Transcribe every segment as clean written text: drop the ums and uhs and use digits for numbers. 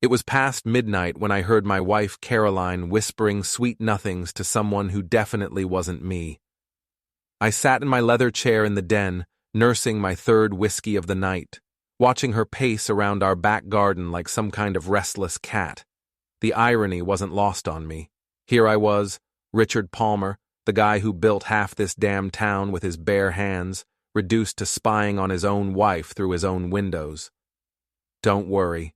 It was past midnight when I heard my wife Caroline whispering sweet nothings to someone who definitely wasn't me. I sat in my leather chair in the den, nursing my third whiskey of the night, watching her pace around our back garden like some kind of restless cat. The irony wasn't lost on me. Here I was, Richard Palmer, the guy who built half this damn town with his bare hands, reduced to spying on his own wife through his own windows. Don't worry.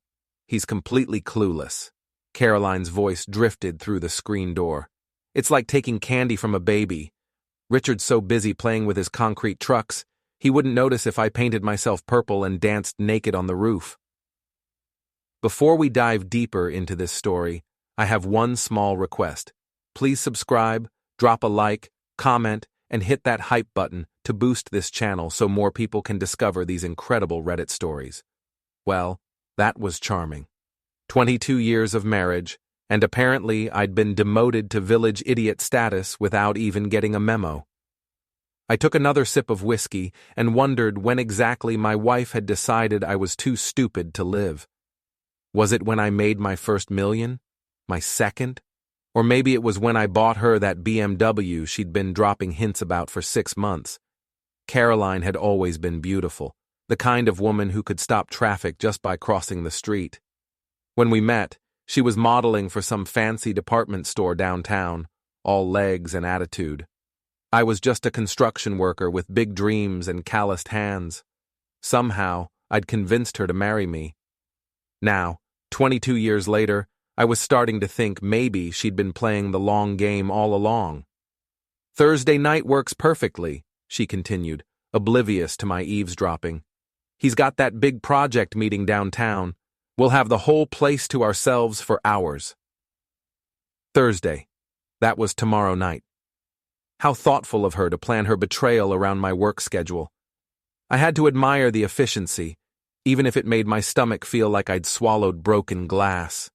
He's completely clueless. Caroline's voice drifted through the screen door. It's like taking candy from a baby. Richard's so busy playing with his concrete trucks, he wouldn't notice if I painted myself purple and danced naked on the roof. Before we dive deeper into this story, I have one small request. Please subscribe, drop a like, comment, and hit that hype button to boost this channel so more people can discover these incredible Reddit stories. Well, that was charming. 22 years of marriage, and apparently I'd been demoted to village idiot status without even getting a memo. I took another sip of whiskey and wondered when exactly my wife had decided I was too stupid to live. Was it when I made my first million? My second? Or maybe it was when I bought her that BMW she'd been dropping hints about for 6 months. Caroline had always been beautiful, the kind of woman who could stop traffic just by crossing the street. When we met, she was modeling for some fancy department store downtown, all legs and attitude. I was just a construction worker with big dreams and calloused hands. Somehow, I'd convinced her to marry me. Now, 22 years later, I was starting to think maybe she'd been playing the long game all along. Thursday night works perfectly, she continued, oblivious to my eavesdropping. He's got that big project meeting downtown. We'll have the whole place to ourselves for hours. Thursday. That was tomorrow night. How thoughtful of her to plan her betrayal around my work schedule. I had to admire the efficiency, even if it made my stomach feel like I'd swallowed broken glass.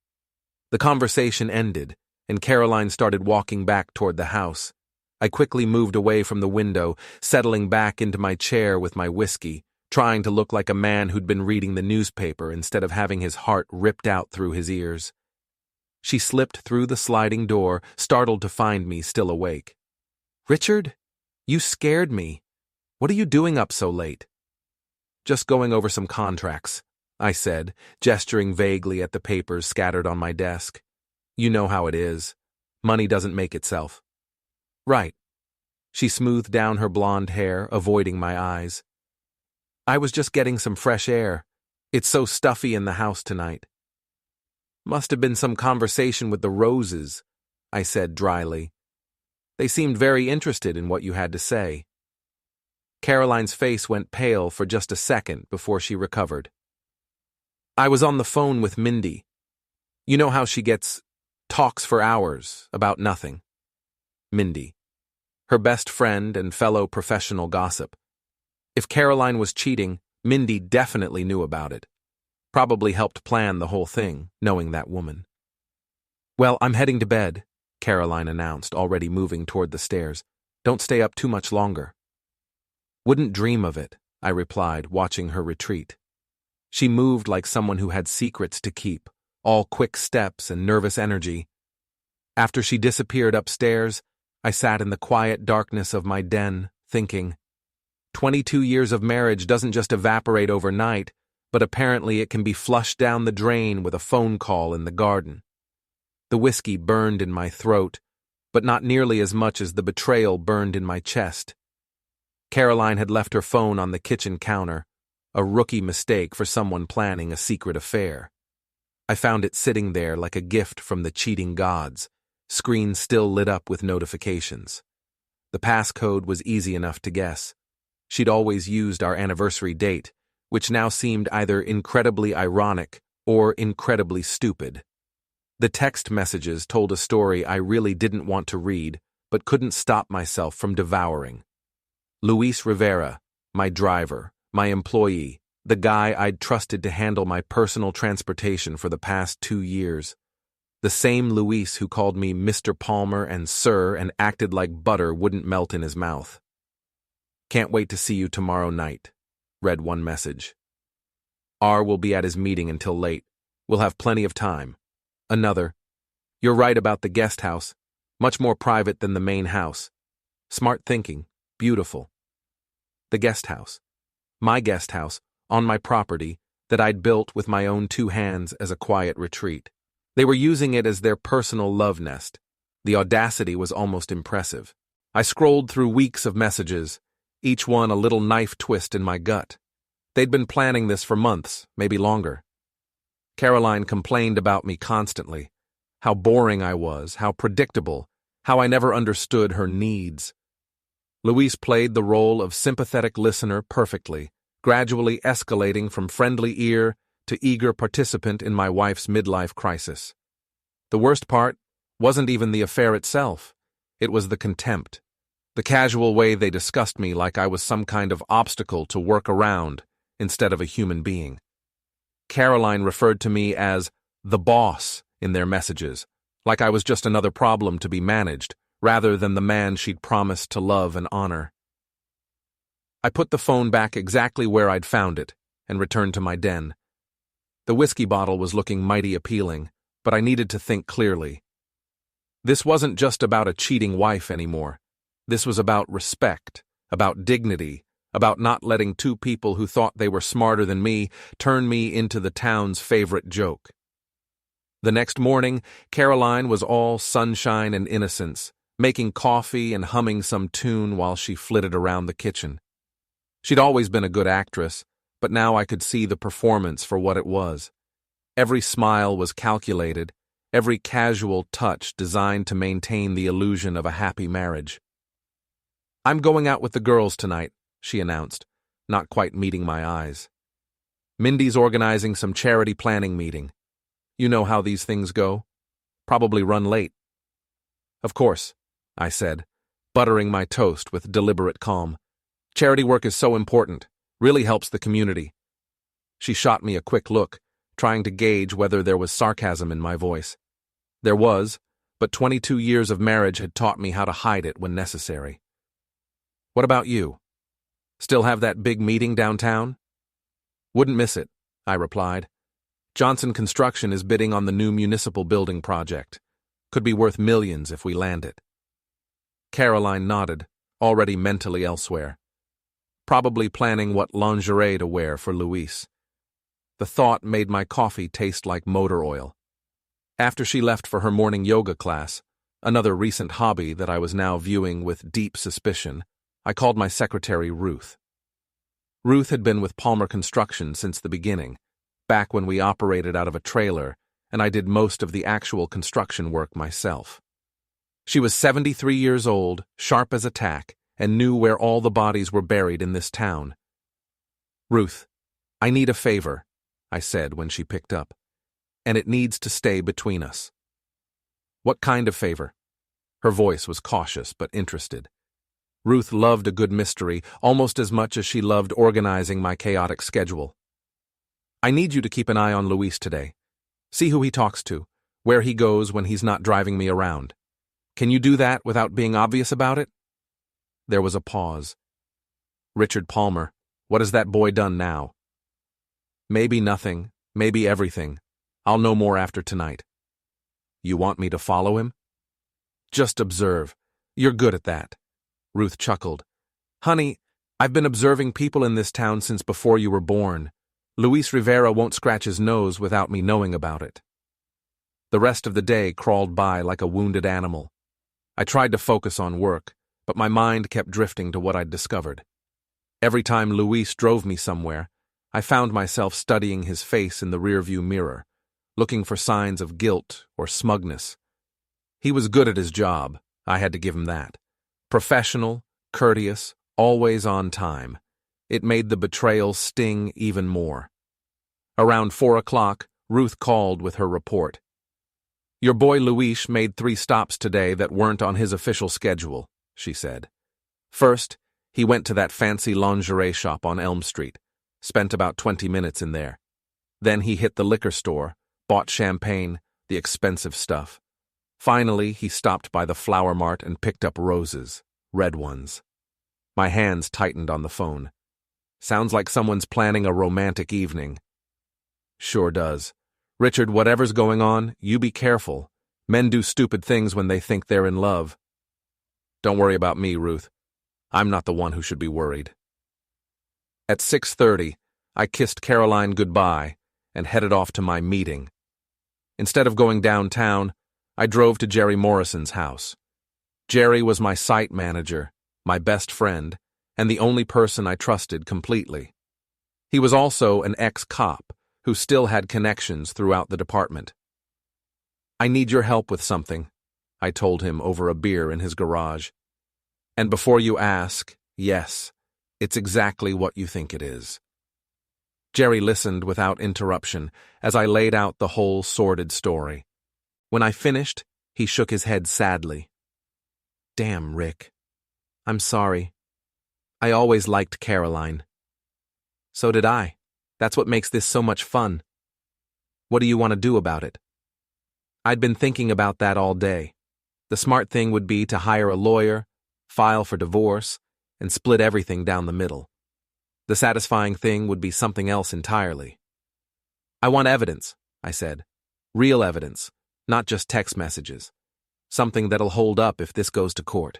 The conversation ended, and Caroline started walking back toward the house. I quickly moved away from the window, settling back into my chair with my whiskey, trying to look like a man who'd been reading the newspaper instead of having his heart ripped out through his ears. She slipped through the sliding door, startled to find me still awake. "Richard, you scared me. What are you doing up so late?" "Just going over some contracts," I said, gesturing vaguely at the papers scattered on my desk. "You know how it is. Money doesn't make itself." "Right." She smoothed down her blonde hair, avoiding my eyes. "I was just getting some fresh air. It's so stuffy in the house tonight." "Must have been some conversation with the Roses," I said dryly. "They seemed very interested in what you had to say." Caroline's face went pale for just a second before she recovered. "I was on the phone with Mindy. You know how she talks for hours about nothing." Mindy. Her best friend and fellow professional gossip. If Caroline was cheating, Mindy definitely knew about it. Probably helped plan the whole thing, knowing that woman. "Well, I'm heading to bed," Caroline announced, already moving toward the stairs. "Don't stay up too much longer." "Wouldn't dream of it," I replied, watching her retreat. She moved like someone who had secrets to keep, all quick steps and nervous energy. After she disappeared upstairs, I sat in the quiet darkness of my den, thinking, 22 years of marriage doesn't just evaporate overnight, but apparently it can be flushed down the drain with a phone call in the garden. The whiskey burned in my throat, but not nearly as much as the betrayal burned in my chest. Caroline had left her phone on the kitchen counter, a rookie mistake for someone planning a secret affair. I found it sitting there like a gift from the cheating gods, screen still lit up with notifications. The passcode was easy enough to guess. She'd always used our anniversary date, which now seemed either incredibly ironic or incredibly stupid. The text messages told a story I really didn't want to read, but couldn't stop myself from devouring. Luis Rivera, my driver, my employee, the guy I'd trusted to handle my personal transportation for the past 2 years. The same Luis who called me Mr. Palmer and Sir and acted like butter wouldn't melt in his mouth. "Can't wait to see you tomorrow night," read one message. "R will be at his meeting until late. We'll have plenty of time. Another. You're right about the guest house. Much more private than the main house. Smart thinking. Beautiful. The guest house. My guest house, on my property, that I'd built with my own 2 hands as a quiet retreat. They were using it as their personal love nest. The audacity was almost impressive. I scrolled through weeks of messages, each one a little knife twist in my gut. They'd been planning this for months, maybe longer. Caroline complained about me constantly. How boring I was, how predictable, how I never understood her needs. Luis played the role of sympathetic listener perfectly, gradually escalating from friendly ear to eager participant in my wife's midlife crisis. The worst part wasn't even the affair itself. It was the contempt. The casual way they discussed me like I was some kind of obstacle to work around instead of a human being. Caroline referred to me as the boss in their messages, like I was just another problem to be managed, rather than the man she'd promised to love and honor. I put the phone back exactly where I'd found it and returned to my den. The whiskey bottle was looking mighty appealing, but I needed to think clearly. This wasn't just about a cheating wife anymore. This was about respect, about dignity, about not letting 2 people who thought they were smarter than me turn me into the town's favorite joke. The next morning, Caroline was all sunshine and innocence, making coffee and humming some tune while she flitted around the kitchen. She'd always been a good actress, but now I could see the performance for what it was. Every smile was calculated, every casual touch designed to maintain the illusion of a happy marriage. "I'm going out with the girls tonight," she announced, not quite meeting my eyes. "Mindy's organizing some charity planning meeting. You know how these things go. Probably run late." "Of course," I said, buttering my toast with deliberate calm. "Charity work is so important, really helps the community." She shot me a quick look, trying to gauge whether there was sarcasm in my voice. There was, but 22 years of marriage had taught me how to hide it when necessary. "What about you? Still have that big meeting downtown?" "Wouldn't miss it," I replied. "Johnson Construction is bidding on the new municipal building project. Could be worth millions if we land it." Caroline nodded, already mentally elsewhere. Probably planning what lingerie to wear for Luis. The thought made my coffee taste like motor oil. After she left for her morning yoga class, another recent hobby that I was now viewing with deep suspicion, I called my secretary Ruth. Ruth had been with Palmer Construction since the beginning, back when we operated out of a trailer and I did most of the actual construction work myself. She was 73 years old, sharp as a tack, and knew where all the bodies were buried in this town. "Ruth, I need a favor," I said when she picked up, "and it needs to stay between us." "What kind of favor?" Her voice was cautious but interested. Ruth loved a good mystery almost as much as she loved organizing my chaotic schedule. "I need you to keep an eye on Luis today. See who he talks to, where he goes when he's not driving me around. Can you do that without being obvious about it?" There was a pause. "Richard Palmer, what has that boy done now?" "Maybe nothing, maybe everything. I'll know more after tonight." "You want me to follow him?" "Just observe. You're good at that." Ruth chuckled. "Honey, I've been observing people in this town since before you were born. Luis Rivera won't scratch his nose without me knowing about it." The rest of the day crawled by like a wounded animal. I tried to focus on work, but my mind kept drifting to what I'd discovered. Every time Luis drove me somewhere, I found myself studying his face in the rearview mirror, looking for signs of guilt or smugness. He was good at his job, I had to give him that. Professional, courteous, always on time. It made the betrayal sting even more. Around 4 o'clock, Ruth called with her report. "Your boy Luis made 3 stops today that weren't on his official schedule," she said. "First, he went to that fancy lingerie shop on Elm Street, spent about 20 minutes in there. Then he hit the liquor store, bought champagne, the expensive stuff. Finally, he stopped by the flower mart and picked up roses, red ones." My hands tightened on the phone. "Sounds like someone's planning a romantic evening." "Sure does. Richard, whatever's going on, you be careful. Men do stupid things when they think they're in love. Don't worry about me, Ruth. I'm not the one who should be worried. At 6:30, I kissed Caroline goodbye and headed off to my meeting. Instead of going downtown, I drove to Jerry Morrison's house. Jerry was my site manager, my best friend, and the only person I trusted completely. He was also an ex-cop who still had connections throughout the department. I need your help with something, I told him over a beer in his garage. And before you ask, yes, it's exactly what you think it is. Jerry listened without interruption as I laid out the whole sordid story. When I finished, he shook his head sadly. Damn, Rick. I'm sorry. I always liked Caroline. So did I. That's what makes this so much fun. What do you want to do about it? I'd been thinking about that all day. The smart thing would be to hire a lawyer, file for divorce, and split everything down the middle. The satisfying thing would be something else entirely. I want evidence, I said. Real evidence, not just text messages. Something that'll hold up if this goes to court.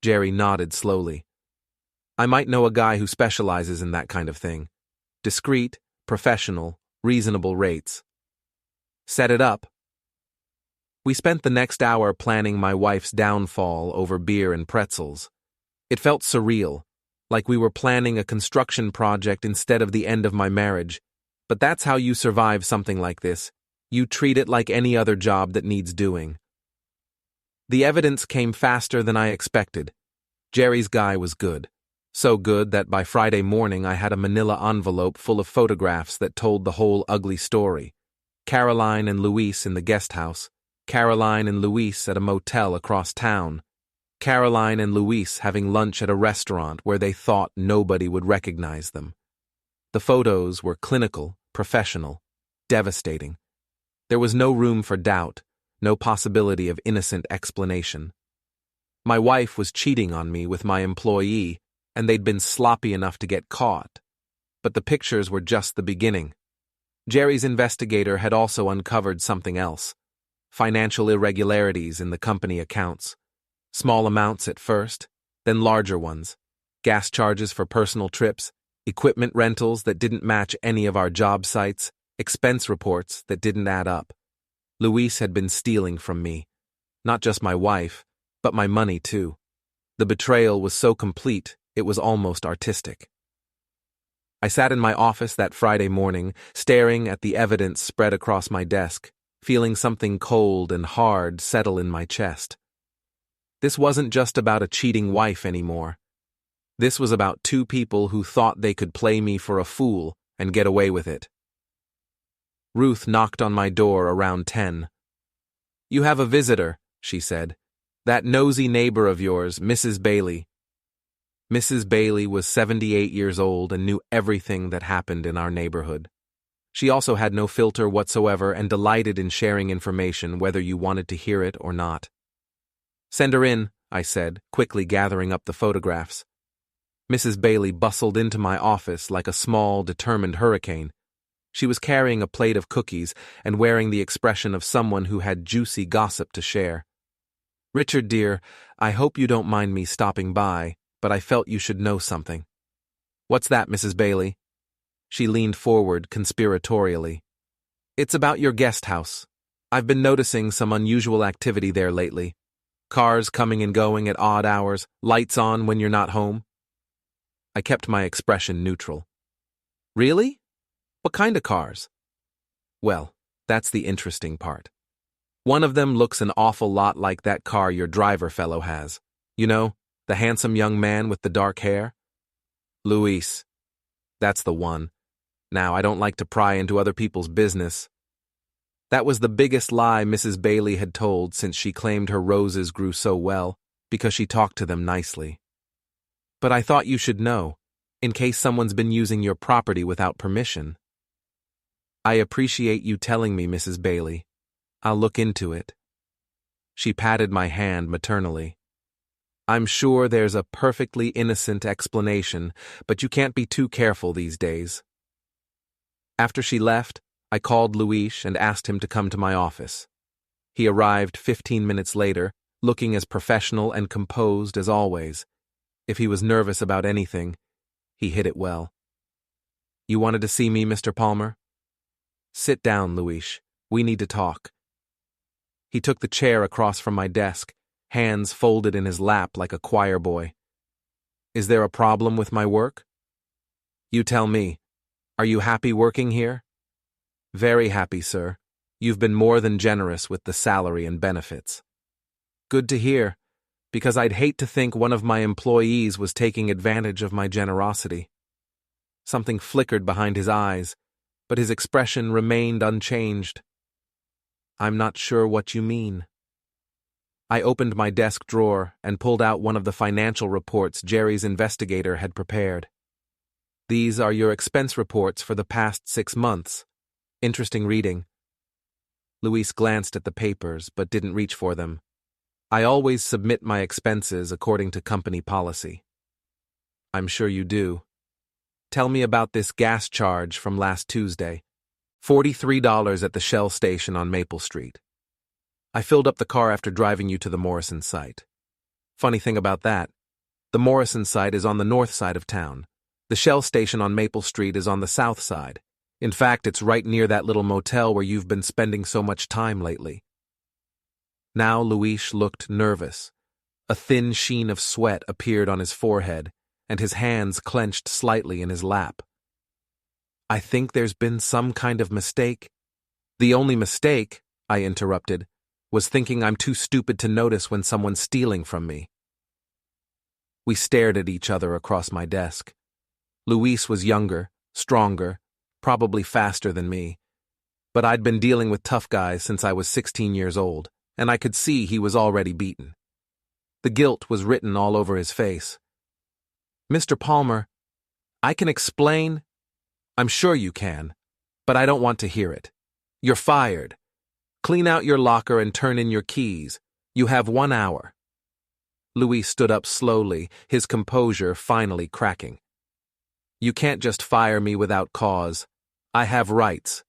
Jerry nodded slowly. I might know a guy who specializes in that kind of thing. Discreet, professional, reasonable rates. Set it up. We spent the next hour planning my wife's downfall over beer and pretzels. It felt surreal, like we were planning a construction project instead of the end of my marriage. But that's how you survive something like this. You treat it like any other job that needs doing. The evidence came faster than I expected. Jerry's guy was good. So good that by Friday morning I had a manila envelope full of photographs that told the whole ugly story. Caroline and Luis in the guesthouse. Caroline and Luis at a motel across town. Caroline and Luis having lunch at a restaurant where they thought nobody would recognize them. The photos were clinical, professional, devastating. There was no room for doubt, no possibility of innocent explanation. My wife was cheating on me with my employee, and they'd been sloppy enough to get caught. But the pictures were just the beginning. Jerry's investigator had also uncovered something else. Financial irregularities in the company accounts. Small amounts at first, then larger ones. Gas charges for personal trips, equipment rentals that didn't match any of our job sites, expense reports that didn't add up. Luis had been stealing from me. Not just my wife, but my money too. The betrayal was so complete, it was almost artistic. I sat in my office that Friday morning, staring at the evidence spread across my desk, feeling something cold and hard settle in my chest. This wasn't just about a cheating wife anymore. This was about two people who thought they could play me for a fool and get away with it. Ruth knocked on my door around 10. You have a visitor, she said. That nosy neighbor of yours, Mrs. Bailey. Mrs. Bailey was 78 years old and knew everything that happened in our neighborhood. She also had no filter whatsoever and delighted in sharing information whether you wanted to hear it or not. Send her in, I said, quickly gathering up the photographs. Mrs. Bailey bustled into my office like a small, determined hurricane. She was carrying a plate of cookies and wearing the expression of someone who had juicy gossip to share. Richard, dear, I hope you don't mind me stopping by, but I felt you should know something. What's that, Mrs. Bailey? She leaned forward conspiratorially. It's about your guest house. I've been noticing some unusual activity there lately. Cars coming and going at odd hours, lights on when you're not home. I kept my expression neutral. Really? What kind of cars? Well, that's the interesting part. One of them looks an awful lot like that car your driver fellow has. You know, the handsome young man with the dark hair? Luis. That's the one. Now, I don't like to pry into other people's business. That was the biggest lie Mrs. Bailey had told since she claimed her roses grew so well, because she talked to them nicely. But I thought you should know, in case someone's been using your property without permission. I appreciate you telling me, Mrs. Bailey. I'll look into it. She patted my hand maternally. I'm sure there's a perfectly innocent explanation, but you can't be too careful these days. After she left, I called Luis and asked him to come to my office. He arrived 15 minutes later, looking as professional and composed as always. If he was nervous about anything, he hid it well. "You wanted to see me, Mr. Palmer?" "Sit down, Luis. We need to talk." He took the chair across from my desk, hands folded in his lap like a choir boy. "Is there a problem with my work?" "You tell me. Are you happy working here?" "Very happy, sir. You've been more than generous with the salary and benefits." "Good to hear, because I'd hate to think one of my employees was taking advantage of my generosity." Something flickered behind his eyes, but his expression remained unchanged. "I'm not sure what you mean." I opened my desk drawer and pulled out one of the financial reports Jerry's investigator had prepared. "These are your expense reports for the past 6 months. Interesting reading." Luis glanced at the papers but didn't reach for them. "I always submit my expenses according to company policy." "I'm sure you do. Tell me about this gas charge from last Tuesday. $43 at the Shell station on Maple Street. I filled up the car after driving you to the Morrison site. Funny thing about that, the Morrison site is on the north side of town. The Shell station on Maple Street is on the south side. In fact, it's right near that little motel where you've been spending so much time lately." Now Luis looked nervous. A thin sheen of sweat appeared on his forehead, and his hands clenched slightly in his lap. "I think there's been some kind of mistake." "The only mistake," I interrupted, "was thinking I'm too stupid to notice when someone's stealing from me." We stared at each other across my desk. Luis was younger, stronger, probably faster than me. But I'd been dealing with tough guys since I was 16 years old, and I could see he was already beaten. The guilt was written all over his face. "Mr. Palmer, I can explain." "I'm sure you can, but I don't want to hear it. You're fired. Clean out your locker and turn in your keys. You have 1 hour." Luis stood up slowly, his composure finally cracking. "You can't just fire me without cause. I have rights.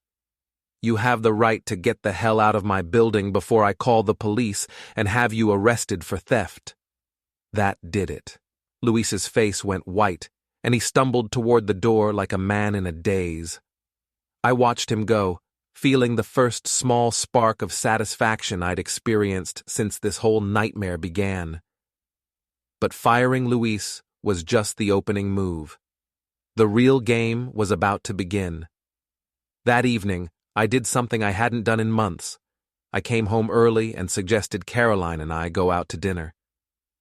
You have the right to get the hell out of my building before I call the police and have you arrested for theft." That did it. Luis's face went white, and he stumbled toward the door like a man in a daze. I watched him go, feeling the first small spark of satisfaction I'd experienced since this whole nightmare began. But firing Luis was just the opening move. The real game was about to begin. That evening, I did something I hadn't done in months. I came home early and suggested Caroline and I go out to dinner.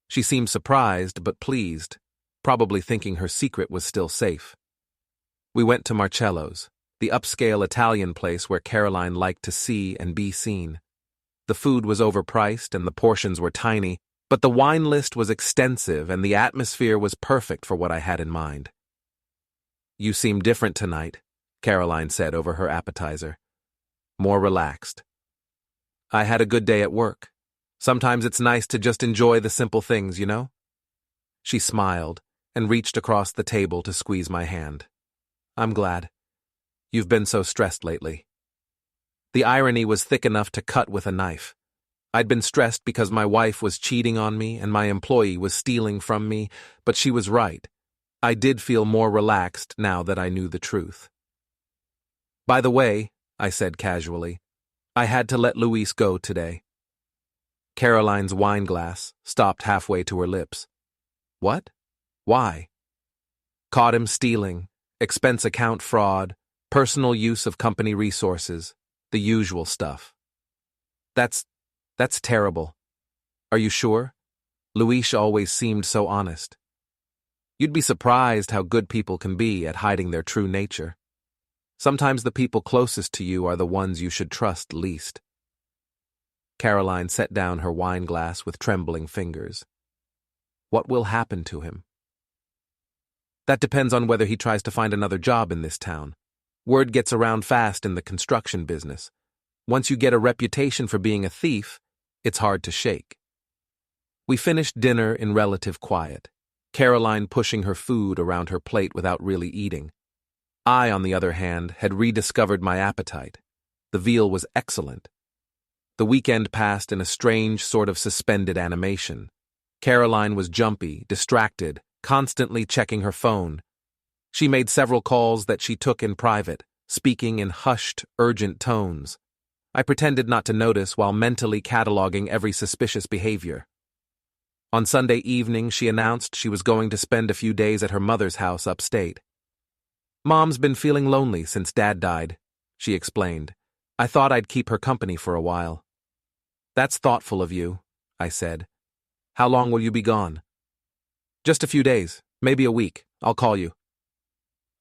She seemed surprised but pleased, probably thinking her secret was still safe. We went to Marcello's, the upscale Italian place where Caroline liked to see and be seen. The food was overpriced and the portions were tiny, but the wine list was extensive and the atmosphere was perfect for what I had in mind. "You seem different tonight," Caroline said over her appetizer. "More relaxed." "I had a good day at work. Sometimes it's nice to just enjoy the simple things, you know?" She smiled and reached across the table to squeeze my hand. "I'm glad. You've been so stressed lately." The irony was thick enough to cut with a knife. I'd been stressed because my wife was cheating on me and my employee was stealing from me, but she was right. I did feel more relaxed now that I knew the truth. "By the way," I said casually, "I had to let Luis go today." Caroline's wine glass stopped halfway to her lips. "What? Why?" "Caught him stealing, expense account fraud, personal use of company resources, the usual stuff." That's terrible. Are you sure? Luis always seemed so honest." "You'd be surprised how good people can be at hiding their true nature. Sometimes the people closest to you are the ones you should trust least." Caroline set down her wine glass with trembling fingers. "What will happen to him?" "That depends on whether he tries to find another job in this town. Word gets around fast in the construction business. Once you get a reputation for being a thief, it's hard to shake." We finished dinner in relative quiet, Caroline pushing her food around her plate without really eating. I, on the other hand, had rediscovered my appetite. The veal was excellent. The weekend passed in a strange sort of suspended animation. Caroline was jumpy, distracted, constantly checking her phone. She made several calls that she took in private, speaking in hushed, urgent tones. I pretended not to notice while mentally cataloging every suspicious behavior. On Sunday evening, she announced she was going to spend a few days at her mother's house upstate. "Mom's been feeling lonely since Dad died," she explained. "I thought I'd keep her company for a while." "That's thoughtful of you," I said. "How long will you be gone?" "Just a few days, maybe a week. I'll call you."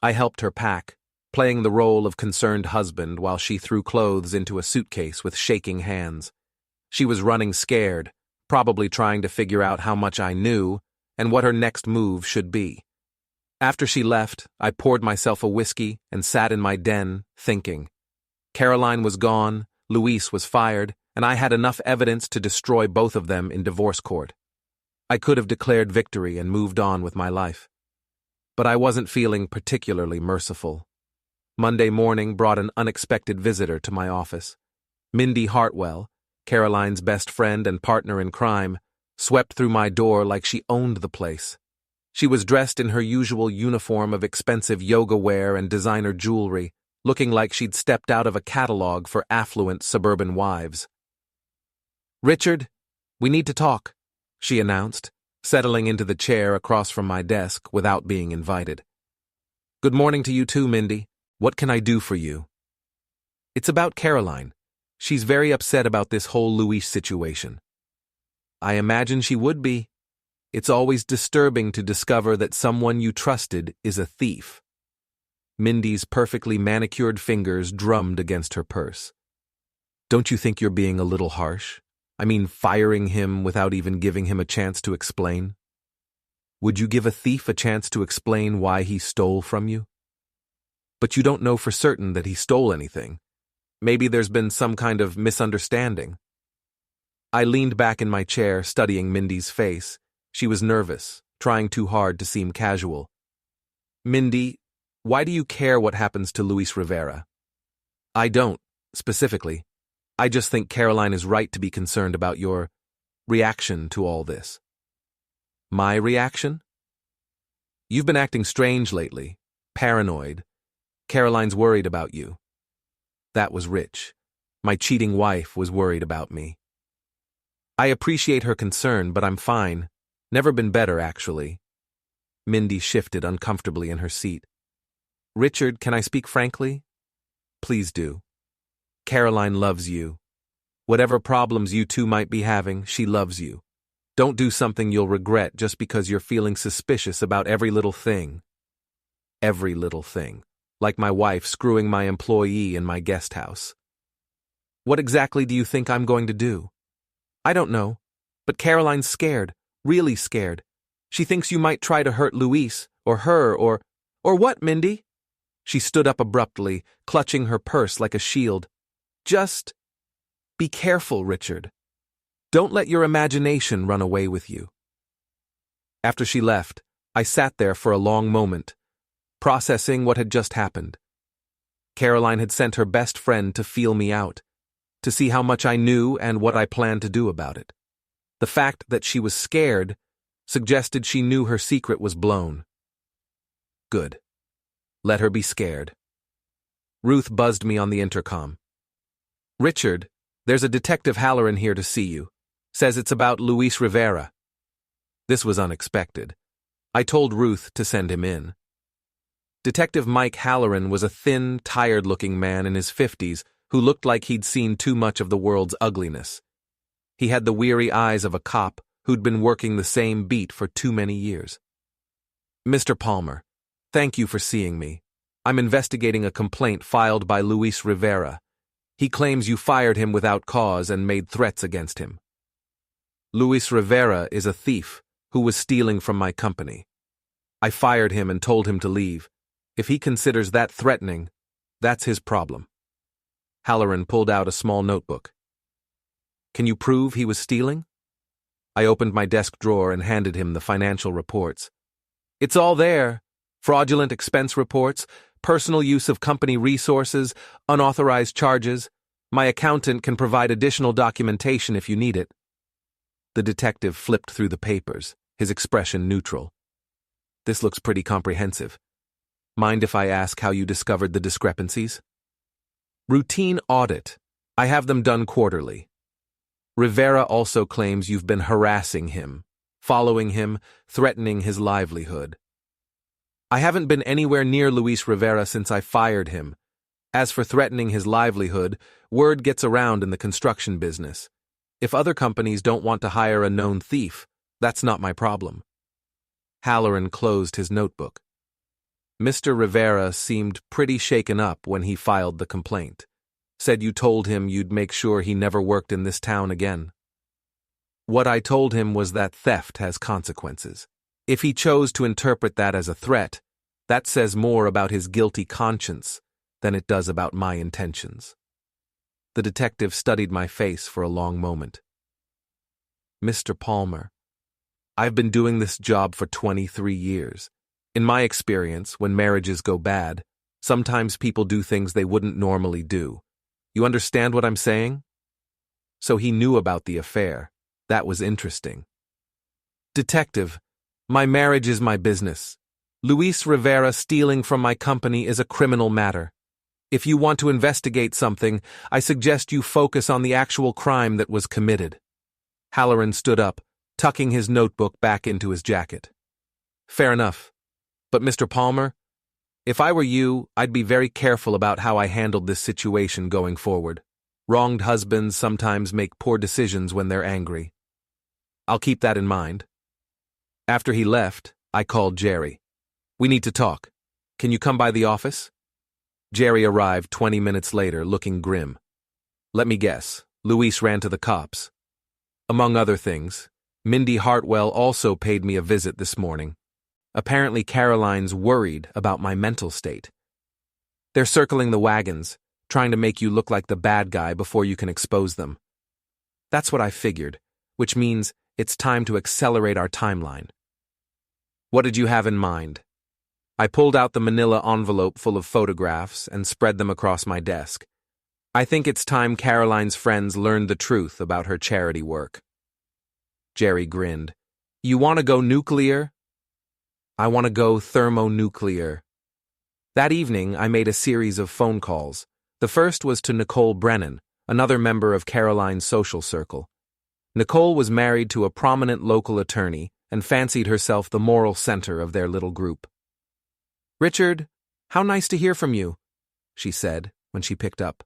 I helped her pack, playing the role of concerned husband while she threw clothes into a suitcase with shaking hands. She was running scared, probably trying to figure out how much I knew and what her next move should be. After she left, I poured myself a whiskey and sat in my den, thinking. Caroline was gone, Luis was fired, and I had enough evidence to destroy both of them in divorce court. I could have declared victory and moved on with my life. But I wasn't feeling particularly merciful. Monday morning brought an unexpected visitor to my office. Mindy Hartwell, Caroline's best friend and partner in crime, swept through my door like she owned the place. She was dressed in her usual uniform of expensive yoga wear and designer jewelry, looking like she'd stepped out of a catalog for affluent suburban wives. "Richard, we need to talk," she announced, settling into the chair across from my desk without being invited. "Good morning to you too, Mindy. What can I do for you?" "It's about Caroline. She's very upset about this whole Luis situation." "I imagine she would be. It's always disturbing to discover that someone you trusted is a thief." Mindy's perfectly manicured fingers drummed against her purse. "Don't you think you're being a little harsh? I mean, firing him without even giving him a chance to explain? Would you give a thief a chance to explain why he stole from you? But you don't know for certain that he stole anything. Maybe there's been some kind of misunderstanding." I leaned back in my chair, studying Mindy's face. She was nervous, trying too hard to seem casual. "Mindy, why do you care what happens to Luis Rivera?" "I don't, specifically. I just think Caroline is right to be concerned about your reaction to all this." "My reaction?" "You've been acting strange lately, paranoid. Caroline's worried about you." That was rich. My cheating wife was worried about me. "I appreciate her concern, but I'm fine. Never been better, actually." Mindy shifted uncomfortably in her seat. "Richard, can I speak frankly?" "Please do. Caroline loves you. Whatever problems you two might be having, she loves you. Don't do something you'll regret just because you're feeling suspicious about every little thing." Every little thing. Like my wife screwing my employee in my guest house. "What exactly do you think I'm going to do?" "I don't know. But Caroline's scared. Really scared. She thinks you might try to hurt Luis, or her, or what, Mindy?" She stood up abruptly, clutching her purse like a shield. "Just be careful, Richard. Don't let your imagination run away with you." After she left, I sat there for a long moment, processing what had just happened. Caroline had sent her best friend to feel me out, to see how much I knew and what I planned to do about it. The fact that she was scared suggested she knew her secret was blown. Good. Let her be scared. Ruth buzzed me on the intercom. "Richard, there's a Detective Halloran here to see you. Says it's about Luis Rivera." This was unexpected. I told Ruth to send him in. Detective Mike Halloran was a thin, tired-looking man in his 50s who looked like he'd seen too much of the world's ugliness. He had the weary eyes of a cop who'd been working the same beat for too many years. "Mr. Palmer, thank you for seeing me. I'm investigating a complaint filed by Luis Rivera. He claims you fired him without cause and made threats against him." "Luis Rivera is a thief who was stealing from my company. I fired him and told him to leave. If he considers that threatening, that's his problem." Halloran pulled out a small notebook. "Can you prove he was stealing?" I opened my desk drawer and handed him the financial reports. "It's all there. Fraudulent expense reports, personal use of company resources, unauthorized charges. My accountant can provide additional documentation if you need it. The detective flipped through the papers, his expression neutral. This looks pretty comprehensive. Mind if I ask how you discovered the discrepancies? Routine audit. I have them done quarterly. Rivera also claims you've been harassing him, following him, threatening his livelihood. I haven't been anywhere near Luis Rivera since I fired him. As for threatening his livelihood, word gets around in the construction business. If other companies don't want to hire a known thief, that's not my problem. Halloran closed his notebook. Mr. Rivera seemed pretty shaken up when he filed the complaint. Said you told him you'd make sure he never worked in this town again. What I told him was that theft has consequences. If he chose to interpret that as a threat, that says more about his guilty conscience than it does about my intentions. The detective studied my face for a long moment. Mr. Palmer, I've been doing this job for 23 years. In my experience, when marriages go bad, sometimes people do things they wouldn't normally do. You understand what I'm saying? So he knew about the affair. That was interesting. Detective, my marriage is my business. Luis Rivera stealing from my company is a criminal matter. If you want to investigate something, I suggest you focus on the actual crime that was committed. Halloran stood up, tucking his notebook back into his jacket. Fair enough. But Mr. Palmer, if I were you, I'd be very careful about how I handled this situation going forward. Wronged husbands sometimes make poor decisions when they're angry. I'll keep that in mind. After he left, I called Jerry. We need to talk. Can you come by the office? Jerry arrived 20 minutes later, looking grim. Let me guess, Luis ran to the cops. Among other things, Mindy Hartwell also paid me a visit this morning. Apparently Caroline's worried about my mental state. They're circling the wagons, trying to make you look like the bad guy before you can expose them. That's what I figured, which means it's time to accelerate our timeline. What did you have in mind? I pulled out the manila envelope full of photographs and spread them across my desk. I think it's time Caroline's friends learned the truth about her charity work. Jerry grinned. You want to go nuclear? I want to go thermonuclear. That evening, I made a series of phone calls. The first was to Nicole Brennan, another member of Caroline's social circle. Nicole was married to a prominent local attorney and fancied herself the moral center of their little group. Richard, how nice to hear from you, she said when she picked up.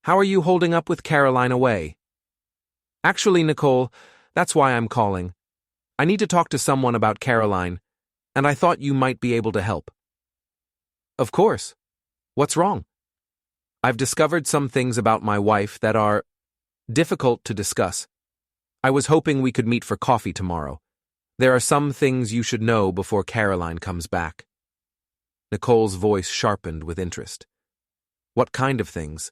How are you holding up with Caroline away? Actually, Nicole, that's why I'm calling. I need to talk to someone about Caroline, and I thought you might be able to help. Of course. What's wrong? I've discovered some things about my wife that are difficult to discuss. I was hoping we could meet for coffee tomorrow. There are some things you should know before Caroline comes back. Nicole's voice sharpened with interest. What kind of things?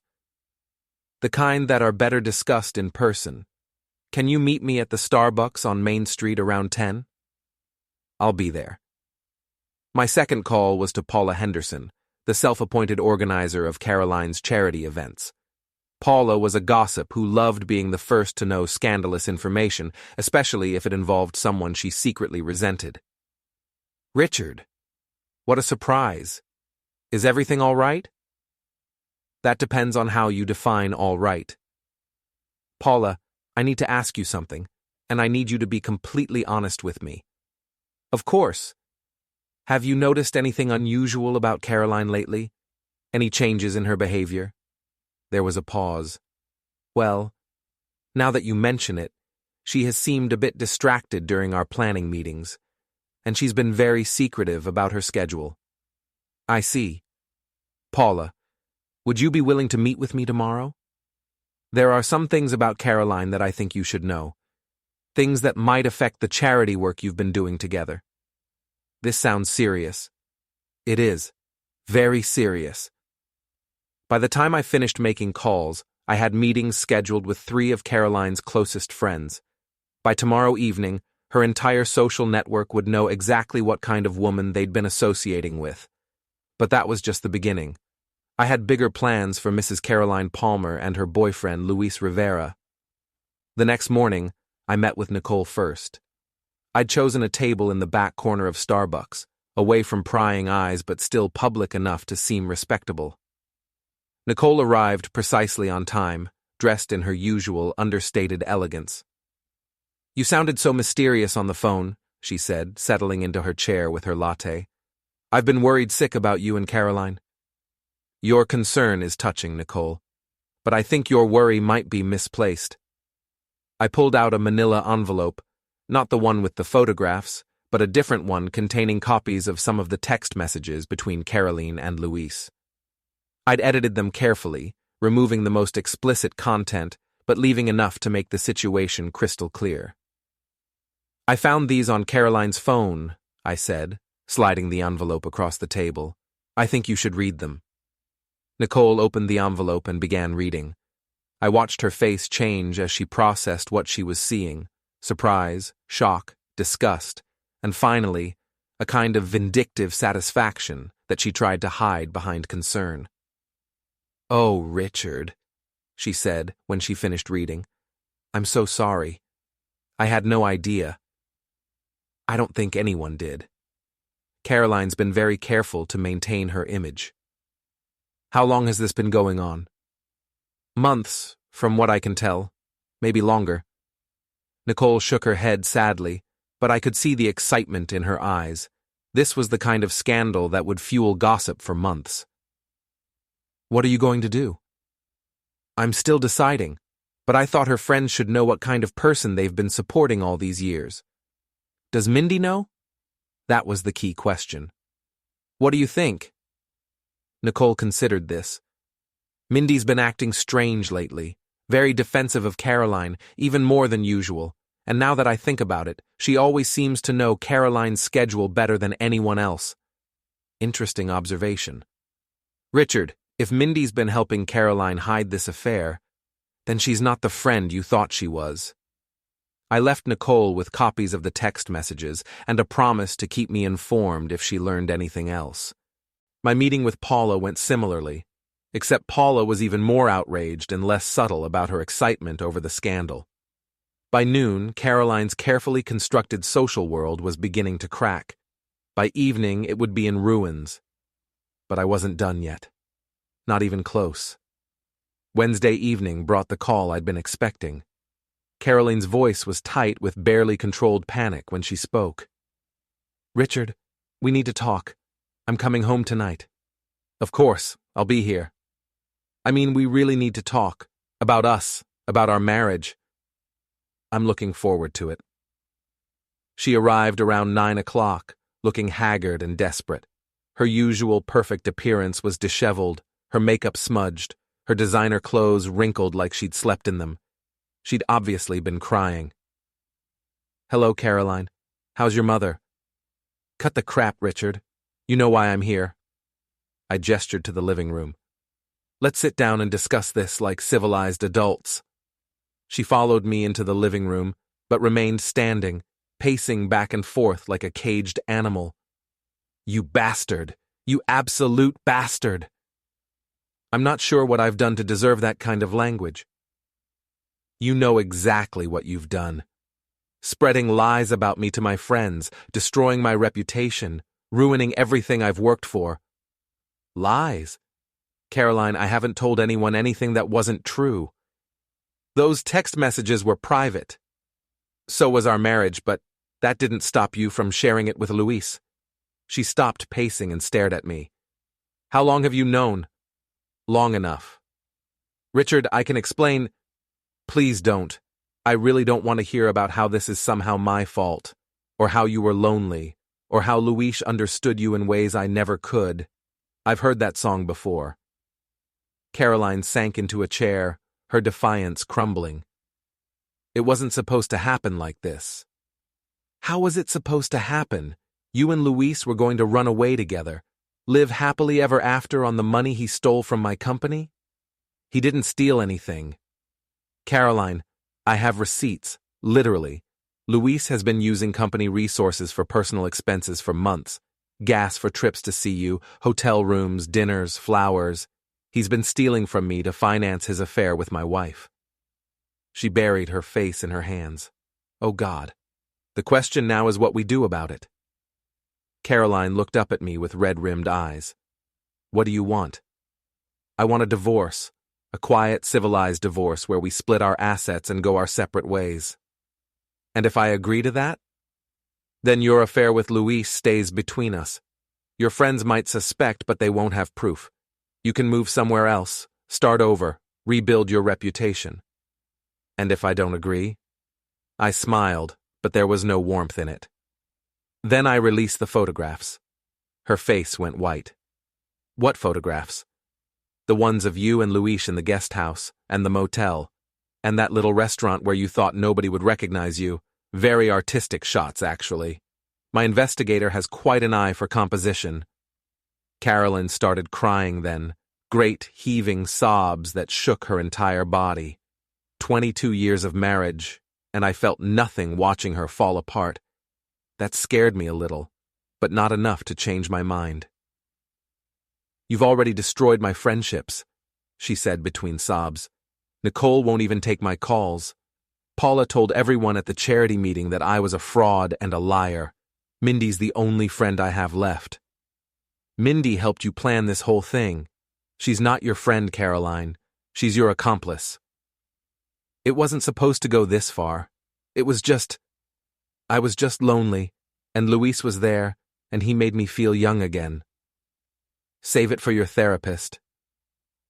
The kind that are better discussed in person. Can you meet me at the Starbucks on Main Street around 10? I'll be there. My second call was to Paula Henderson, the self-appointed organizer of Caroline's charity events. Paula was a gossip who loved being the first to know scandalous information, especially if it involved someone she secretly resented. Richard, what a surprise. Is everything all right? That depends on how you define all right. Paula, I need to ask you something, and I need you to be completely honest with me. Of course. Have you noticed anything unusual about Caroline lately? Any changes in her behavior? There was a pause. Well, now that you mention it, she has seemed a bit distracted during our planning meetings, and she's been very secretive about her schedule. I see. Paula, would you be willing to meet with me tomorrow? There are some things about Caroline that I think you should know. Things that might affect the charity work you've been doing together. This sounds serious. It is. Very serious. By the time I finished making calls, I had meetings scheduled with 3 of Caroline's closest friends. By tomorrow evening, her entire social network would know exactly what kind of woman they'd been associating with. But that was just the beginning. I had bigger plans for Mrs. Caroline Palmer and her boyfriend, Luis Rivera. The next morning, I met with Nicole first. I'd chosen a table in the back corner of Starbucks, away from prying eyes but still public enough to seem respectable. Nicole arrived precisely on time, dressed in her usual understated elegance. "You sounded so mysterious on the phone," she said, settling into her chair with her latte. "I've been worried sick about you and Caroline." "Your concern is touching, Nicole, but I think your worry might be misplaced." I pulled out a manila envelope, not the one with the photographs, but a different one containing copies of some of the text messages between Caroline and Luis. I'd edited them carefully, removing the most explicit content, but leaving enough to make the situation crystal clear. "I found these on Caroline's phone," I said, sliding the envelope across the table. "I think you should read them." Nicole opened the envelope and began reading. I watched her face change as she processed what she was seeing: surprise, shock, disgust, and finally, a kind of vindictive satisfaction that she tried to hide behind concern. "Oh, Richard," she said when she finished reading. "I'm so sorry. I had no idea. I don't think anyone did. Caroline's been very careful to maintain her image." "How long has this been going on?" "Months, from what I can tell. Maybe longer." Nicole shook her head sadly, but I could see the excitement in her eyes. This was the kind of scandal that would fuel gossip for months. "What are you going to do?" "I'm still deciding, but I thought her friends should know what kind of person they've been supporting all these years." "Does Mindy know?" That was the key question. "What do you think?" Nicole considered this. "Mindy's been acting strange lately, very defensive of Caroline, even more than usual, and now that I think about it, she always seems to know Caroline's schedule better than anyone else." Interesting observation. "Richard, if Mindy's been helping Caroline hide this affair, then she's not the friend you thought she was." I left Nicole with copies of the text messages and a promise to keep me informed if she learned anything else. My meeting with Paula went similarly, except Paula was even more outraged and less subtle about her excitement over the scandal. By noon, Caroline's carefully constructed social world was beginning to crack. By evening, it would be in ruins. But I wasn't done yet. Not even close. Wednesday evening brought the call I'd been expecting. Caroline's voice was tight with barely controlled panic when she spoke. "Richard, we need to talk. I'm coming home tonight." "Of course, I'll be here." "I mean, we really need to talk. About us, about our marriage." "I'm looking forward to it." She arrived around 9 o'clock, looking haggard and desperate. Her usual perfect appearance was disheveled, her makeup smudged, her designer clothes wrinkled like she'd slept in them. She'd obviously been crying. "Hello, Caroline. How's your mother?" "Cut the crap, Richard. You know why I'm here." I gestured to the living room. "Let's sit down and discuss this like civilized adults." She followed me into the living room, but remained standing, pacing back and forth like a caged animal. "You bastard! You absolute bastard!" "I'm not sure what I've done to deserve that kind of language." "You know exactly what you've done. Spreading lies about me to my friends, destroying my reputation, ruining everything I've worked for." "Lies? Caroline, I haven't told anyone anything that wasn't true. Those text messages were private. So was our marriage, but that didn't stop you from sharing it with Luis." She stopped pacing and stared at me. "How long have you known?" "Long enough." "Richard, I can explain." "Please don't. I really don't want to hear about how this is somehow my fault, or how you were lonely, or how Luis understood you in ways I never could. I've heard that song before." Caroline sank into a chair, her defiance crumbling. "It wasn't supposed to happen like this." "How was it supposed to happen? You and Luis were going to run away together, live happily ever after on the money he stole from my company? He didn't steal anything. Caroline, I have receipts, literally. Luis has been using company resources for personal expenses for months. Gas for trips to see you, hotel rooms, dinners, flowers. He's been stealing from me to finance his affair with my wife. She buried her face in her hands. Oh God. The question now is what we do about it. Caroline looked up at me with red-rimmed eyes. What do you want? I want a divorce. A quiet, civilized divorce where we split our assets and go our separate ways. And if I agree to that? Then your affair with Luis stays between us. Your friends might suspect, but they won't have proof. You can move somewhere else, start over, rebuild your reputation. And if I don't agree? I smiled, but there was no warmth in it. Then I released the photographs. Her face went white. What photographs? The ones of you and Luis in the guest house, and the motel, and that little restaurant where you thought nobody would recognize you. Very artistic shots, actually. My investigator has quite an eye for composition. Carolyn started crying then, great heaving sobs that shook her entire body. 22 years of marriage, and I felt nothing watching her fall apart. That scared me a little, but not enough to change my mind. You've already destroyed my friendships, she said between sobs. Nicole won't even take my calls. Paula told everyone at the charity meeting that I was a fraud and a liar. Mindy's the only friend I have left. Mindy helped you plan this whole thing. She's not your friend, Caroline. She's your accomplice. It wasn't supposed to go this far. I was just lonely, and Luis was there, and he made me feel young again. Save it for your therapist.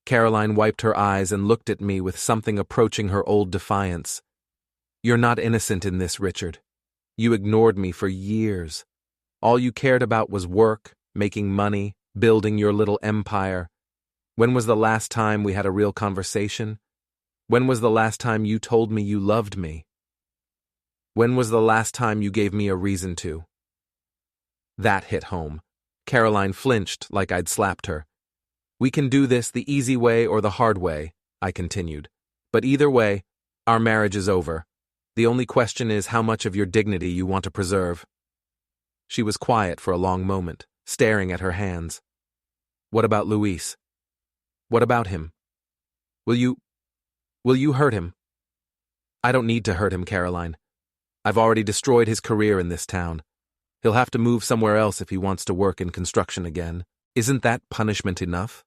Caroline wiped her eyes and looked at me with something approaching her old defiance. You're not innocent in this, Richard. You ignored me for years. All you cared about was work, making money, building your little empire. When was the last time we had a real conversation? When was the last time you told me you loved me? When was the last time you gave me a reason to? That hit home. Caroline flinched like I'd slapped her. We can do this the easy way or the hard way, I continued. But either way, our marriage is over. The only question is how much of your dignity you want to preserve. She was quiet for a long moment, staring at her hands. What about Luis? What about him? Will you hurt him? I don't need to hurt him, Caroline. I've already destroyed his career in this town. He'll have to move somewhere else if he wants to work in construction again. Isn't that punishment enough?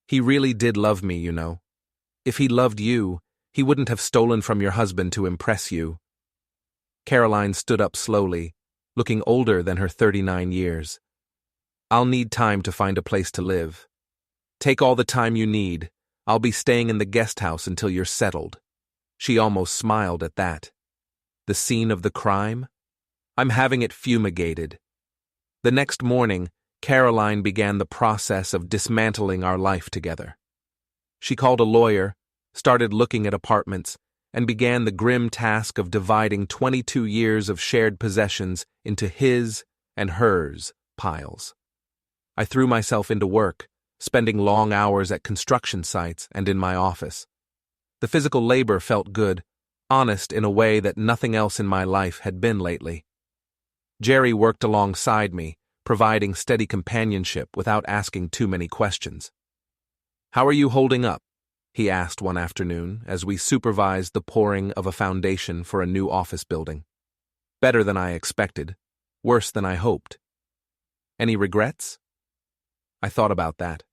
He really did love me, you know. If he loved you, he wouldn't have stolen from your husband to impress you. Caroline stood up slowly, looking older than her 39 years. I'll need time to find a place to live. Take all the time you need. I'll be staying in the guest house until you're settled. She almost smiled at that. The scene of the crime? I'm having it fumigated. The next morning, Caroline began the process of dismantling our life together. She called a lawyer, started looking at apartments, and began the grim task of dividing 22 years of shared possessions into his and hers piles. I threw myself into work, spending long hours at construction sites and in my office. The physical labor felt good, honest in a way that nothing else in my life had been lately. Jerry worked alongside me, providing steady companionship without asking too many questions. How are you holding up? He asked one afternoon as we supervised the pouring of a foundation for a new office building. Better than I expected, worse than I hoped. Any regrets? I thought about that.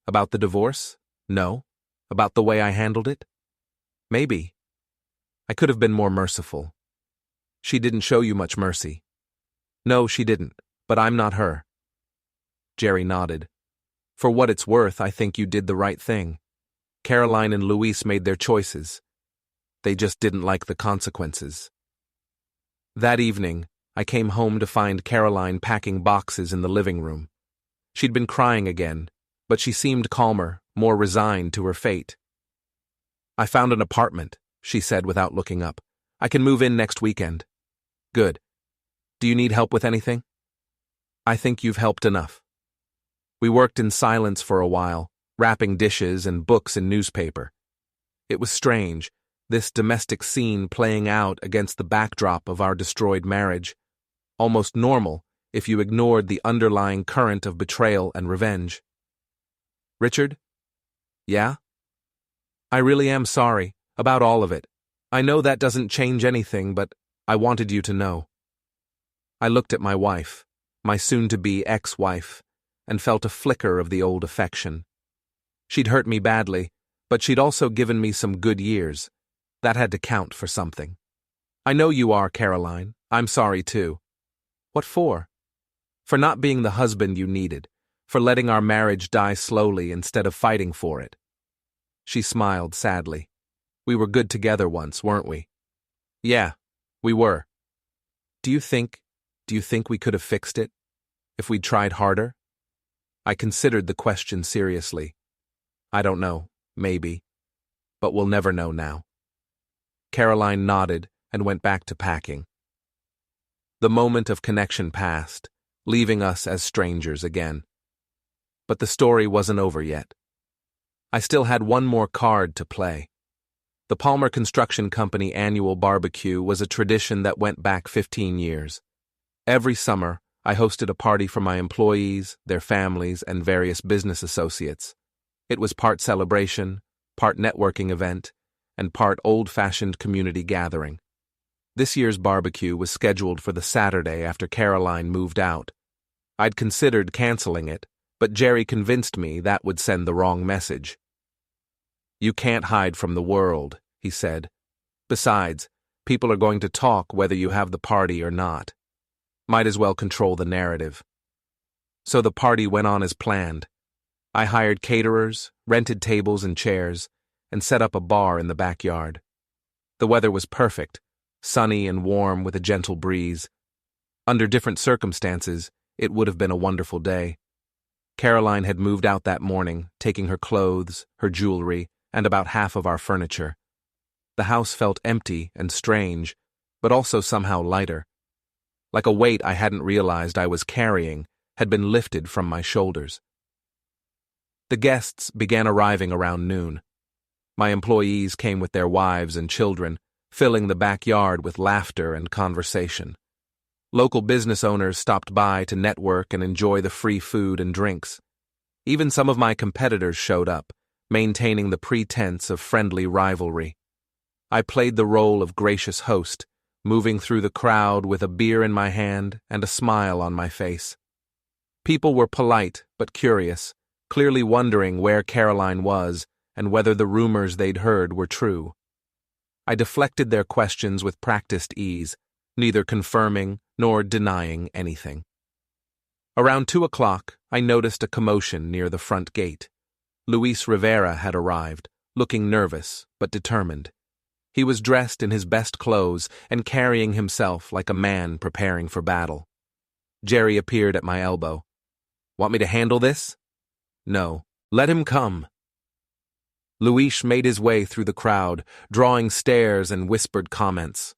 About the divorce? No. About the way I handled it? Maybe. I could have been more merciful. She didn't show you much mercy. No, she didn't, but I'm not her. Jerry nodded. For what it's worth, I think you did the right thing. Caroline and Luis made their choices. They just didn't like the consequences. That evening, I came home to find Caroline packing boxes in the living room. She'd been crying again, but she seemed calmer, more resigned to her fate. I found an apartment, she said without looking up. I can move in next weekend. Good. Do you need help with anything? I think you've helped enough. We worked in silence for a while, wrapping dishes and books in newspaper. It was strange, this domestic scene playing out against the backdrop of our destroyed marriage. Almost normal if you ignored the underlying current of betrayal and revenge. Richard, Yeah? I really am sorry, about all of it. I know that doesn't change anything, but I wanted you to know. I looked at my wife, my soon-to-be ex-wife, and felt a flicker of the old affection. She'd hurt me badly, but she'd also given me some good years. That had to count for something. I know you are, Caroline. I'm sorry, too. What for? For not being the husband you needed, for letting our marriage die slowly instead of fighting for it. She smiled sadly. We were good together once, weren't we? Yeah, we were. Do you think we could have fixed it? If we'd tried harder? I considered the question seriously. I don't know, maybe. But we'll never know now. Caroline nodded and went back to packing. The moment of connection passed, leaving us as strangers again. But the story wasn't over yet. I still had one more card to play. The Palmer Construction Company annual barbecue was a tradition that went back 15 years. Every summer, I hosted a party for my employees, their families, and various business associates. It was part celebration, part networking event, and part old-fashioned community gathering. This year's barbecue was scheduled for the Saturday after Caroline moved out. I'd considered canceling it, but Jerry convinced me that would send the wrong message. You can't hide from the world, he said. Besides, people are going to talk whether you have the party or not. Might as well control the narrative. So the party went on as planned. I hired caterers, rented tables and chairs, and set up a bar in the backyard. The weather was perfect, sunny and warm with a gentle breeze. Under different circumstances, it would have been a wonderful day. Caroline had moved out that morning, taking her clothes, her jewelry, and about half of our furniture. The house felt empty and strange, but also somehow lighter. Like a weight I hadn't realized I was carrying had been lifted from my shoulders. The guests began arriving around noon. My employees came with their wives and children, filling the backyard with laughter and conversation. Local business owners stopped by to network and enjoy the free food and drinks. Even some of my competitors showed up, maintaining the pretense of friendly rivalry. I played the role of gracious host, moving through the crowd with a beer in my hand and a smile on my face. People were polite but curious, clearly wondering where Caroline was and whether the rumors they'd heard were true. I deflected their questions with practiced ease, neither confirming nor denying anything. Around 2 o'clock, I noticed a commotion near the front gate. Luis Rivera had arrived, looking nervous but determined. He was dressed in his best clothes and carrying himself like a man preparing for battle. Jerry appeared at my elbow. Want me to handle this? No, let him come. Luis made his way through the crowd, drawing stares and whispered comments.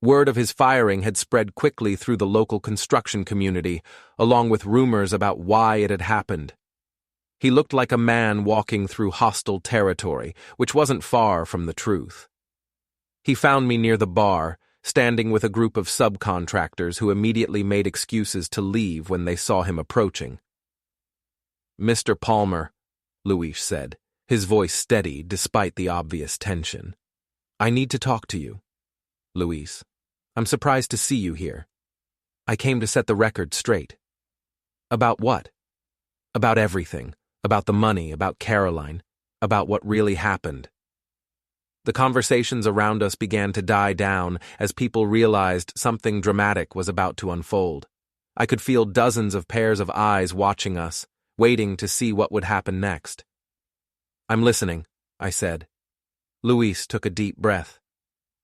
Word of his firing had spread quickly through the local construction community, along with rumors about why it had happened. He looked like a man walking through hostile territory, which wasn't far from the truth. He found me near the bar, standing with a group of subcontractors who immediately made excuses to leave when they saw him approaching. Mr. Palmer, Luis said, his voice steady despite the obvious tension. I need to talk to you. Luis, I'm surprised to see you here. I came to set the record straight. About what? About everything. About the money, about Caroline, about what really happened. The conversations around us began to die down as people realized something dramatic was about to unfold. I could feel dozens of pairs of eyes watching us, waiting to see what would happen next. I'm listening, I said. Luis took a deep breath.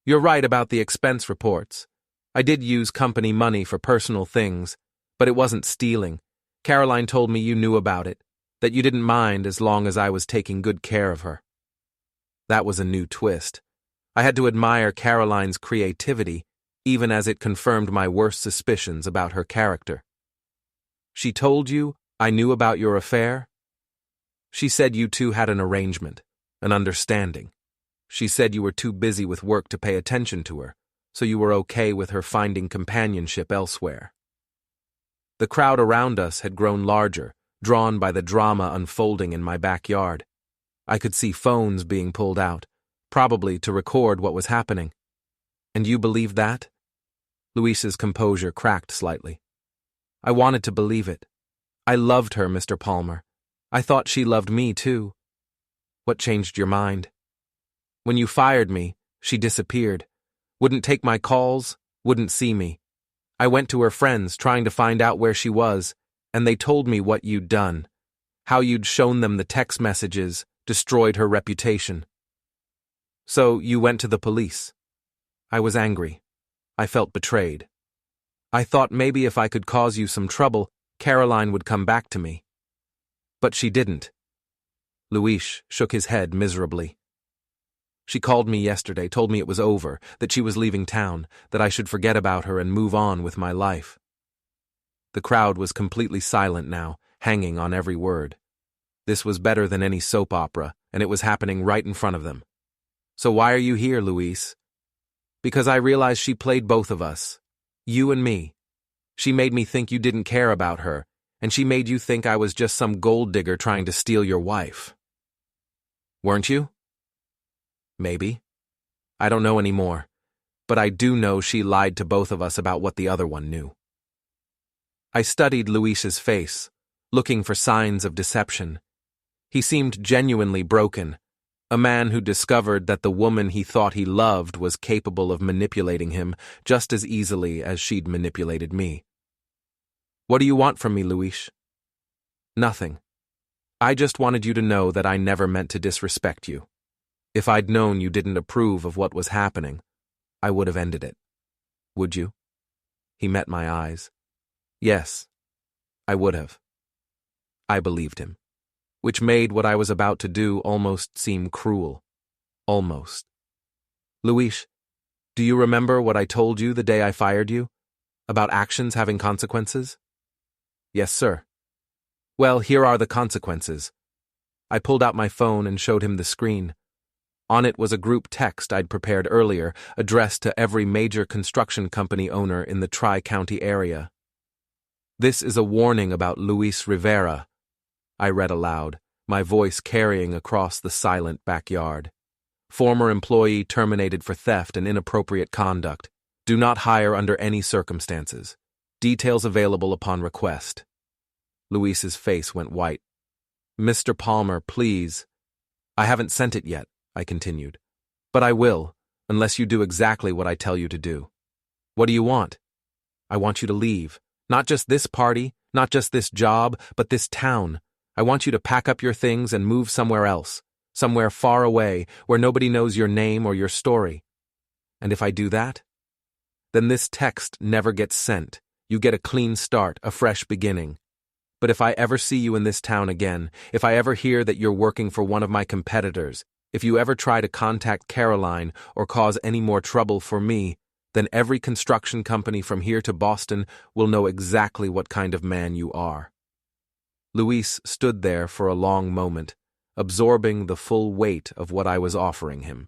You're right about the expense reports. I did use company money for personal things, but it wasn't stealing. Caroline told me you knew about it, that you didn't mind as long as I was taking good care of her. That was a new twist. I had to admire Caroline's creativity, even as it confirmed my worst suspicions about her character. She told you I knew about your affair? She said you two had an arrangement, an understanding. She said you were too busy with work to pay attention to her, so you were okay with her finding companionship elsewhere. The crowd around us had grown larger, drawn by the drama unfolding in my backyard. I could see phones being pulled out, probably to record what was happening. And you believe that? Luis's composure cracked slightly. I wanted to believe it. I loved her, Mr. Palmer. I thought she loved me, too. What changed your mind? When you fired me, she disappeared. Wouldn't take my calls, wouldn't see me. I went to her friends trying to find out where she was, and they told me what you'd done. How you'd shown them the text messages, destroyed her reputation. So you went to the police. I was angry. I felt betrayed. I thought maybe if I could cause you some trouble, Caroline would come back to me. But she didn't. Luis shook his head miserably. She called me yesterday, told me it was over, that she was leaving town, that I should forget about her and move on with my life. The crowd was completely silent now, hanging on every word. This was better than any soap opera, and it was happening right in front of them. So why are you here, Luis? Because I realized she played both of us. You and me. She made me think you didn't care about her, and she made you think I was just some gold digger trying to steal your wife. Weren't you? Maybe. I don't know anymore, but I do know she lied to both of us about what the other one knew. I studied Luis's face, looking for signs of deception. He seemed genuinely broken, a man who discovered that the woman he thought he loved was capable of manipulating him just as easily as she'd manipulated me. What do you want from me, Luis? Nothing. I just wanted you to know that I never meant to disrespect you. If I'd known you didn't approve of what was happening, I would have ended it. Would you? He met my eyes. Yes, I would have. I believed him, which made what I was about to do almost seem cruel. Almost. Luis, do you remember what I told you the day I fired you? About actions having consequences? Yes, sir. Well, here are the consequences. I pulled out my phone and showed him the screen. On it was a group text I'd prepared earlier, addressed to every major construction company owner in the Tri-County area. This is a warning about Luis Rivera, I read aloud, my voice carrying across the silent backyard. Former employee terminated for theft and inappropriate conduct. Do not hire under any circumstances. Details available upon request. Luis's face went white. Mr. Palmer, please. I haven't sent it yet, I continued. But I will, unless you do exactly what I tell you to do. What do you want? I want you to leave. Not just this party, not just this job, but this town. I want you to pack up your things and move somewhere else, somewhere far away, where nobody knows your name or your story. And if I do that, then this text never gets sent. You get a clean start, a fresh beginning. But if I ever see you in this town again, if I ever hear that you're working for one of my competitors, if you ever try to contact Caroline or cause any more trouble for me, then every construction company from here to Boston will know exactly what kind of man you are. Luis stood there for a long moment, absorbing the full weight of what I was offering him.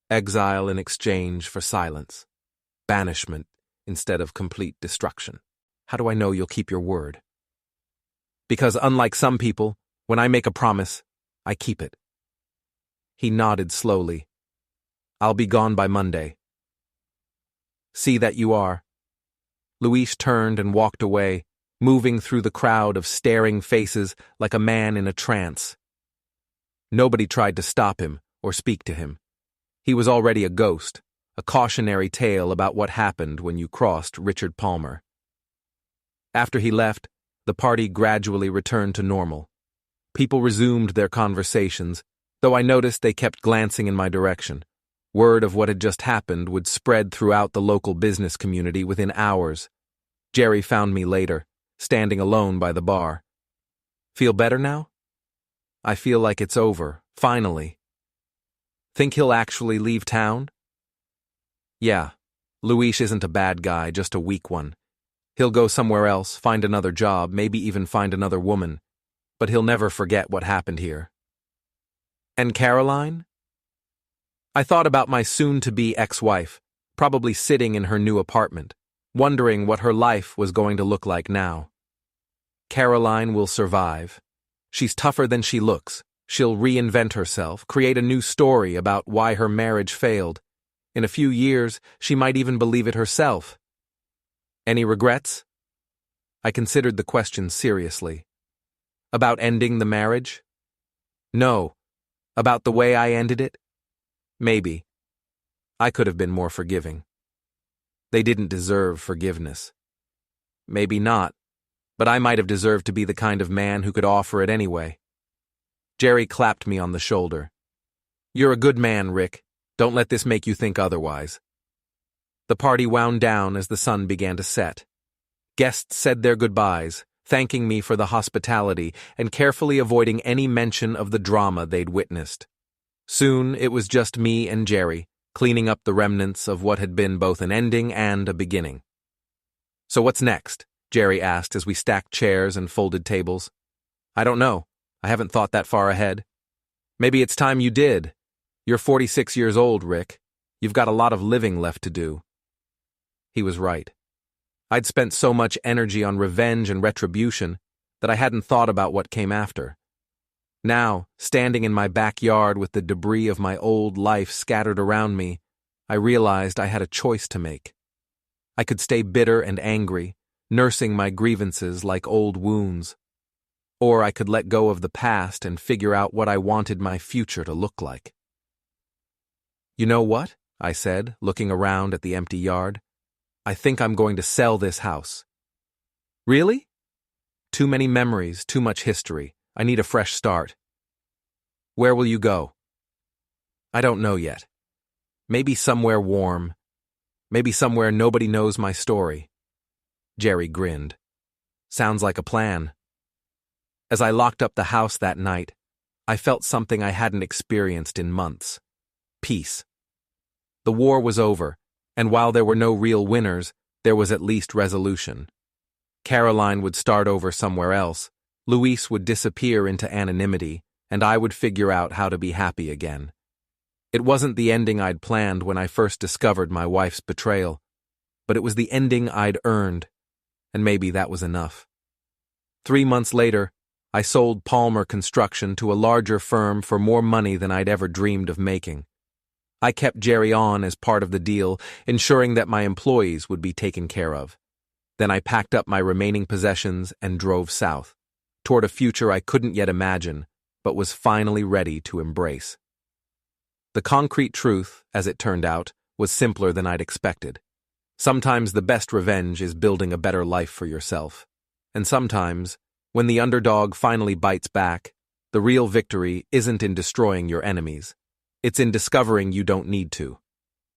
Exile in exchange for silence. Banishment instead of complete destruction. How do I know you'll keep your word? Because unlike some people, when I make a promise, I keep it. He nodded slowly. I'll be gone by Monday. See that you are. Luis turned and walked away, moving through the crowd of staring faces like a man in a trance. Nobody tried to stop him or speak to him. He was already a ghost, a cautionary tale about what happened when you crossed Richard Palmer. After he left, the party gradually returned to normal. People resumed their conversations, though I noticed they kept glancing in my direction. Word of what had just happened would spread throughout the local business community within hours. Jerry found me later, standing alone by the bar. Feel better now? I feel like it's over, finally. Think he'll actually leave town? Yeah, Luis isn't a bad guy, just a weak one. He'll go somewhere else, find another job, maybe even find another woman. But he'll never forget what happened here. And Caroline? I thought about my soon-to-be ex-wife, probably sitting in her new apartment, wondering what her life was going to look like now. Caroline will survive. She's tougher than she looks, She'll reinvent herself, create a new story about why her marriage failed. In a few years, she might even believe it herself. Any regrets? I considered the question seriously. About ending the marriage? No. About the way I ended it? Maybe. I could have been more forgiving. They didn't deserve forgiveness. Maybe not, but I might have deserved to be the kind of man who could offer it anyway. Jerry clapped me on the shoulder. You're a good man, Rick. Don't let this make you think otherwise. The party wound down as the sun began to set. Guests said their goodbyes, thanking me for the hospitality and carefully avoiding any mention of the drama they'd witnessed. Soon it was just me and Jerry, cleaning up the remnants of what had been both an ending and a beginning. So what's next? Jerry asked as we stacked chairs and folded tables. I don't know. I haven't thought that far ahead. Maybe it's time you did. You're 46 years old, Rick. You've got a lot of living left to do. He was right. I'd spent so much energy on revenge and retribution that I hadn't thought about what came after. Now, standing in my backyard with the debris of my old life scattered around me, I realized I had a choice to make. I could stay bitter and angry, nursing my grievances like old wounds. Or I could let go of the past and figure out what I wanted my future to look like. You know what? I said, looking around at the empty yard. I think I'm going to sell this house. Really? Too many memories, too much history. I need a fresh start. Where will you go? I don't know yet. Maybe somewhere warm. Maybe somewhere nobody knows my story. Jerry grinned. Sounds like a plan. As I locked up the house that night, I felt something I hadn't experienced in months. Peace. The war was over, and while there were no real winners, there was at least resolution. Caroline would start over somewhere else, Luis would disappear into anonymity, and I would figure out how to be happy again. It wasn't the ending I'd planned when I first discovered my wife's betrayal, but it was the ending I'd earned, and maybe that was enough. 3 months later, I sold Palmer Construction to a larger firm for more money than I'd ever dreamed of making. I kept Jerry on as part of the deal, ensuring that my employees would be taken care of. Then I packed up my remaining possessions and drove south, toward a future I couldn't yet imagine, but was finally ready to embrace. The concrete truth, as it turned out, was simpler than I'd expected. Sometimes the best revenge is building a better life for yourself. And sometimes, when the underdog finally bites back, the real victory isn't in destroying your enemies. It's in discovering you don't need to.